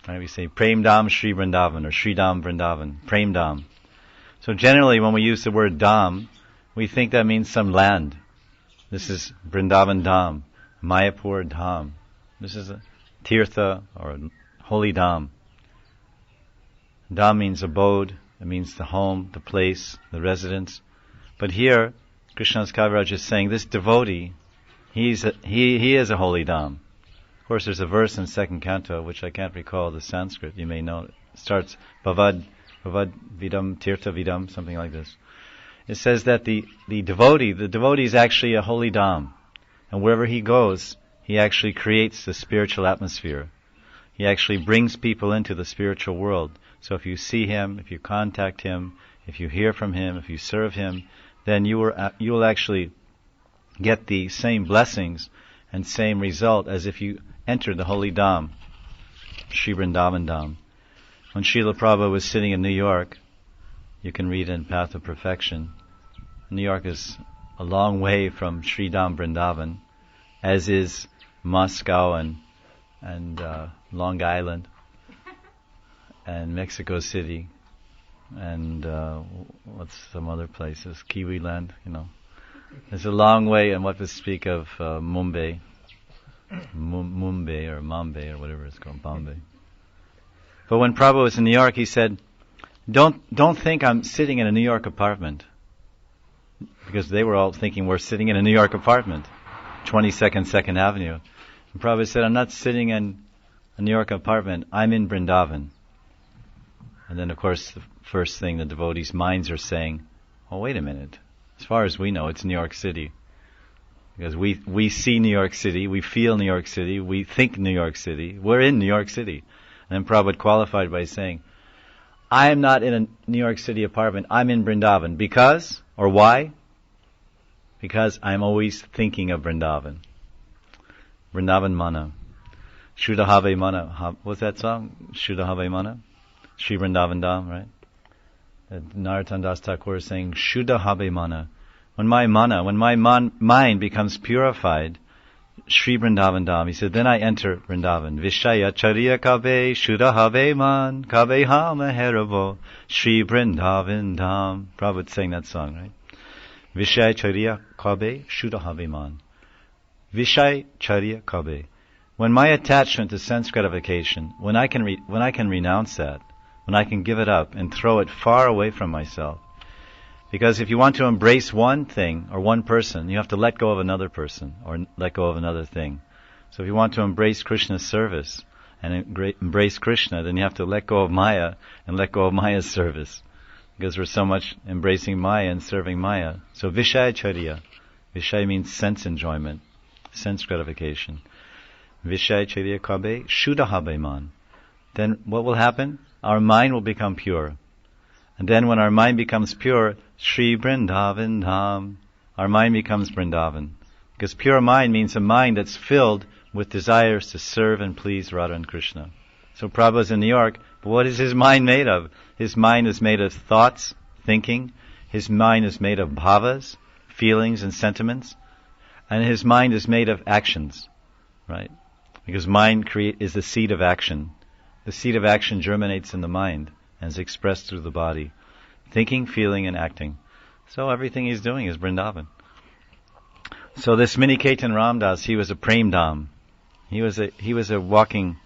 Right? We say Prem Dham Shri Vrindavan or Shri Dham Vrindavan, Prem Dham. So generally when we use the word Dham, we think that means some land. This is Vrindavan Dham, Mayapur Dham. This is a Tirtha or a holy Dham. Dham means abode, it means the home, the place, the residence. But here, Krishnadas Kaviraj is saying this devotee, he is a holy Dham. Of course, there's a verse in second canto, which I can't recall the Sanskrit, you may know. It starts, Bhavad Vidam, Tirtha Vidam, something like this. It says that the devotee is actually a holy Dham. And wherever he goes, he actually creates the spiritual atmosphere. He actually brings people into the spiritual world. So if you see him, if you contact him, if you hear from him, if you serve him, then you will actually get the same blessings and same result as if you entered the holy Dham, Shri Vrindavan Dham. When Srila Prabhupada was sitting in New York, you can read in Path of Perfection, New York is a long way from Shri Dham Vrindavan, as is Moscow and Long Island and Mexico City and what's some other places, Kiwi Land, There's a long way, and what to speak of Mumbai or Mumbai or whatever it's called, Bombay. But when Prabhupada was in New York, he said, don't think I'm sitting in a New York apartment. Because they were all thinking we're sitting in a New York apartment, 22nd 2nd Avenue. And Prabhupada said, I'm not sitting in a New York apartment, I'm in Vrindavan. And then of course the first thing the devotees' minds are saying, oh wait a minute, as far as we know it's New York City. Because we see New York City, we feel New York City, we think New York City, we're in New York City. And then Prabhupada qualified by saying, I am not in a New York City apartment, I'm in Vrindavan. Because, or why? Because I'm always thinking of Vrindavan. Vrindavan Mana. Shuddha Have Mana. What's that song? Shuddha Have Mana? Shri Vrindavan Dham, right? Narottam Das Thakur is saying, Shuddha Have Mana. When my mind becomes purified, Shri Vrindavan Dham, he said, then I enter Vrindavan. Vishaya Chariya Kabe, Shuddha Have Man, Kabe Hama Heravo, Shri Vrindavan Dham. Prabhupada sang that song, right? Vishay Chariya Kabe, Shuddha Have Man. Vishay Charya Kabe. When my attachment to sense gratification, when I can renounce that, when I can give it up and throw it far away from myself. Because if you want to embrace one thing or one person, you have to let go of another person or let go of another thing. So if you want to embrace Krishna's service and embrace Krishna, then you have to let go of Maya and let go of Maya's service. Because we're so much embracing Maya and serving Maya. So Vishaya Charya. Vishaya means sense enjoyment, sense gratification. Vishaya Charya Kabe, Shuddha Have Man. Then what will happen? Our mind will become pure. And then when our mind becomes pure, Shri Vrindavan Dham, our mind becomes Vrindavan. Because pure mind means a mind that's filled with desires to serve and please Radha and Krishna. So Prabhupada's in New York, but what is his mind made of? His mind is made of thoughts, thinking. His mind is made of bhavas, feelings and sentiments. And his mind is made of actions, right? Because mind is the seed of action. The seed of action germinates in the mind and is expressed through the body. Thinking, feeling, and acting. So everything he's doing is Vrindavan. So this Miniketan Ramdas, he was a Prem Dham. He was a walking